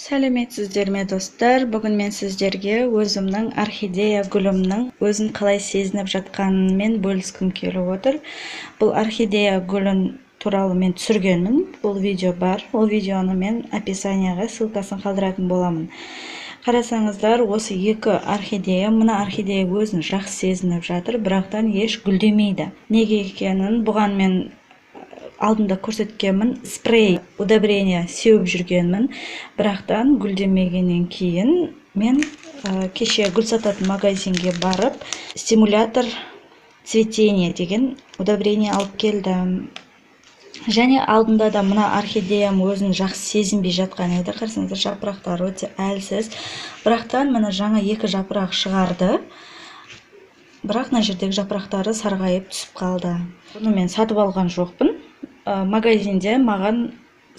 Сәлеметсіздер ме достар? Бүгін мен сіздерге өзімнің орхидея гүлімнің өзін қалай сезініп жатқанымен бөліскім келіп отыр. Бұл орхидея гүлін туралы мен түсіргенмін. Бұл видео бар. Ол видеоны мен описанияға ссылкасын қалдыратын боламын. Қарасаңыздар, осы екі орхидея, мына орхидея өзін жақсы сезініп жатыр, бірақтан еш гүлдемейді. Неге екенін бұған мен алдында көрсеткенмін, спрей удобрение сеуіп жүргенмін, бірақтан гүлдемегеннен кейін мен кеше гүл сататын магазинге барып стимулятор цветения деген удобрение алып келдім. Және алдында да мына орхидеям өзін жақсы сезінбей жатқан еді. Қарасаңыздар, жапырақтары өте әлсіз. Бірақтан мына жаңа екі жапырақ шығарды. Бірақ мына жердегі жапырақтары сарғайып түсіп қалды. Бұны мен сатып алған жоқпын. Магазинде маған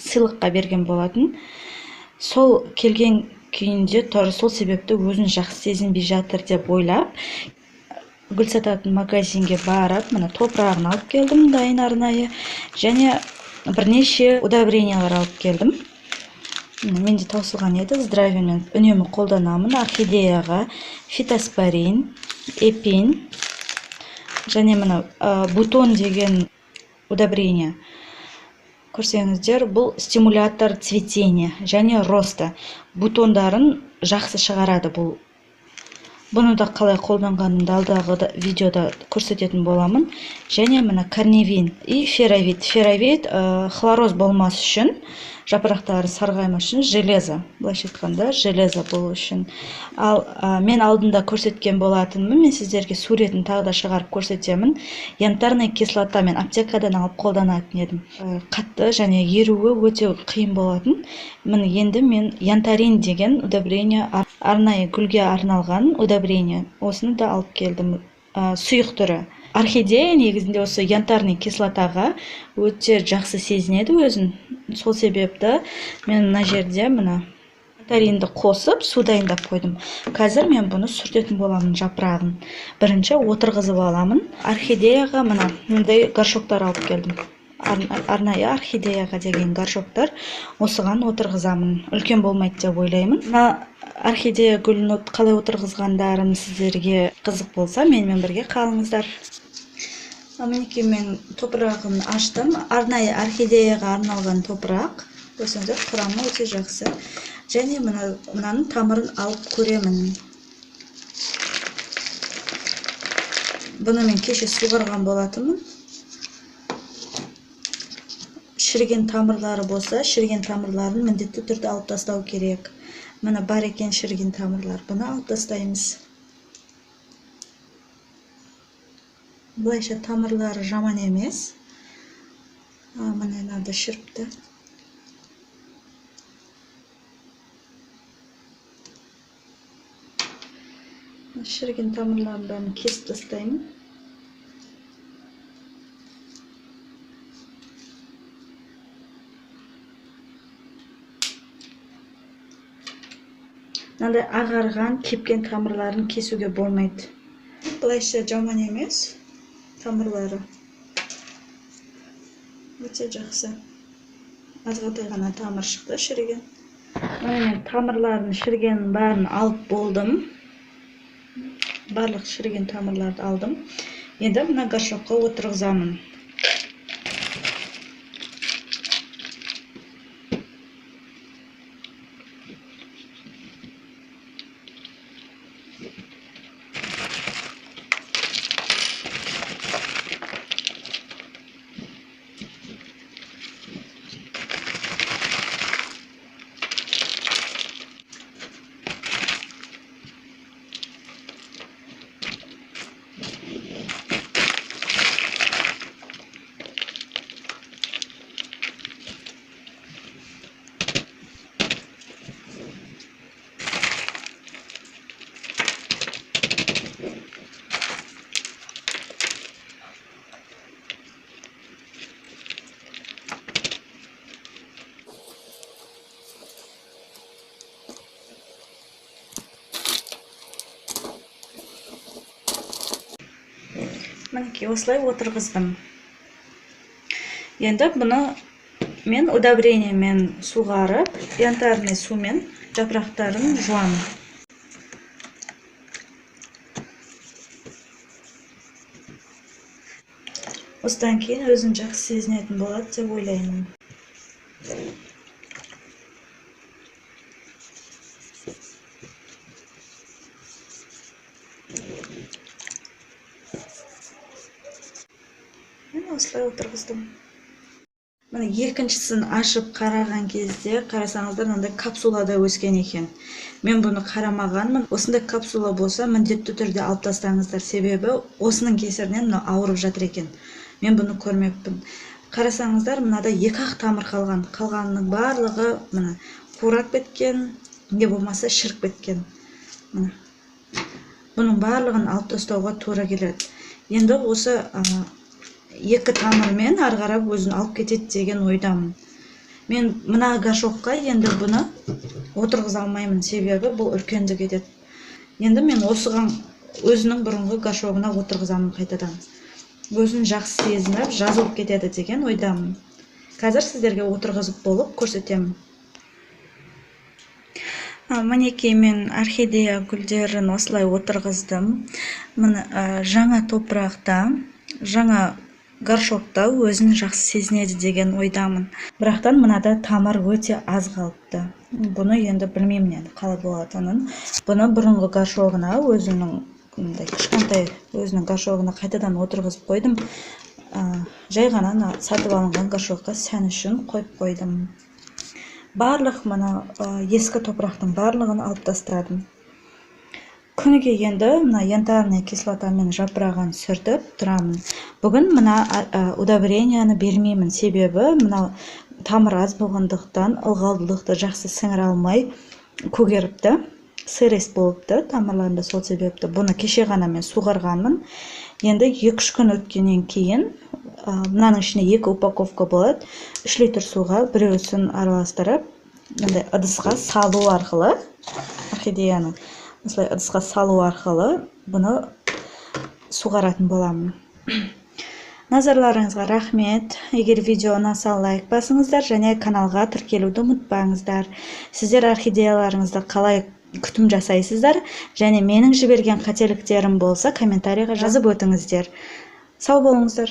сыйлыққа берген болатын. Сол келген күйінде тұр, сол себепті өзін жақсы сезінбей жатыр деп ойлап, гүл сататын магазинге барып, мына топырағын алып келдім дайын арнайы, және бірнеше удобрениялар алып келдім. Менде таусылған еді, здравимен үнемі қолданамын. Орхидеяға фитоспорин, эпин, және мына бутон деген удобрение. Көрсеңіздер, бұл стимулятор цветения және роста. Бутондарын жақсы шығарады бұл. Бұны да қалай қолданғанымды алдағы видеода көрсететін боламын. Және мына корневин и феровит. Феровит хлороз болмас үшін, жапырақтары сарғаймас үшін железо. Былайша айтқанда, железо болу үшін. Ал мен алдында көрсеткен болатынмын. Мен сіздерге суретін тағы да шығарып көрсетемін. Янтарный кислота мен аптекадан алып қолданатын едім. Қатты және еруі өте қиын болатын. Міне енді мен янтарин деген удобрение, арнайы гүлге арналған удобрение. Осыны да алып келдім. Сұйық түрі. Орхидея негізінде осы янтарный кислотаға өте жақсы сезінеді өзін. Сол себепті мен мына жерде мына янтаринді қосып, су дайындап қойдым. Қазір мен бұны сүртетін боламын жапырағын. Бірінші отырғызып аламын. Орхидеяға мына мындай горшоктар алып келдім. Арнайы орхидеяға деген горшоктар. Осыған отырғызамын. Үлкен болмайды деп ойлаймын. Мына орхидея гүлін қалай отырғызғандарым сіздерге қызық болса, менімен бірге қалыңыздар. Мінекей мен топырағын аштым. Арнайы орхидеяға арналған топырақ. Көрсеңіздер, құрамы өте жақсы. Және мынаның тамырын алып көремін. Бұны мен кеше суғарған болатынмын. Шіріген тамырлары болса, шіріген тамырларын міндетті түрде алып тастау керек. Мына бар екен шіріген тамырлар. Бұны алып тастаймыз. Бұлайша тамырлары жаман емес. Мына мынада шіріпті. Шіріген тамырларын бәрін кесіп тастаймын. Мынандай ағарған, кепкен тамырларын кесуге болмайды. Бұлайша жаман емес тамырлары. Өте жақсы. Азғатай ғана тамыр шықты шіріген. Мен тамырларын шірігенін бәрін алып болдым. Барлық шіріген тамырларды алдым. Енді мына горшокқа отырғызамын. Мінекей осылай отырғыздым. Енді бұны мен удобрениемен суғарып, янтарный сумен жапырақтарын жуамын. Осыдан кейін өзін жақсы сезінетін болады деп ойлаймын. Мен осылай отырғыздым. Мына екіншісін ашып қараған кезде қарасаңыздар, мынандай капсулада өскен екен. Мен бұны қарамағанмын. Осындай капсула болса, міндетті түрде алып тастаңыздар, себебі осының кесірінен мына ауырып жатыр екен. Мен бұны көрмеппін. Қарасаңыздар, мынада 2-ақ тамыр қалған. Қалғанның барлығы мына қурап кеткен, не болмаса шіріп кеткен. Мына. Бұның барлығын алып тастауға тура келеді. Енді осы 2 тамырмен ары қарап өзін алып кетеді деген ойдамын. Мен мына горшокқа енді бұны отырғыза алмаймын, себебі бұл үлкенді кетеді. Енді мен осыған өзінің бұрынғы горшогына отырғызамын қайтадан. Өзін жақсы сезініп, жазылып кетеді деген ойдамын. Қазір сіздерге отырғызып болып көрсетемін. Мінекей мен орхидея гүлдерін осылай отырғыздым. Жаңа топырақта, жаңа горшокта өзін жақсы сезінеді деген ойдамын. Бірақтан мынада тамыр өте аз қалыпты. Бұны енді білмеймін енді қалай болатынын. Бұны бұрынғы горшогына, өзінің кішкентай өзінің горшогына қайтадан отырғызып қойдым. Жай ғана сатып алынған горшокқа сән үшін қойып қойдым. Барлық мына ескі топырақтың барлығын алып тастадым. Күніге енді мына янтарный кислотамен жапырағын сүртіп тұрамын. Бүгін мына удобренияны бермеймін, себебі мына тамыр аз болғандықтан ылғалдылықты жақсы сіңіре алмай көгеріпті, сырест болыпты тамырларында, сол себепті. Бұны кеше ғана мен суғарғанмын. Енді 2-3 күн өткеннен кейін мынаның ішіне 2 упаковка болады. 3 литр суға біреуісін араластырып, ыдысқа салу арқылы, орхидеяны осылай ыдысқа салу арқылы бұны суғаратын боламын. Назарларыңызға рахмет. Егер видео ұнаса лайк басыңыздар, және каналға тіркелуді ұмытпаңыздар. Сіздер орхидеяларыңызды қалай күтім жасайсыздар, және менің жіберген қателіктерім болса комментарийға жазып өтіңіздер. Сау болыңыздар.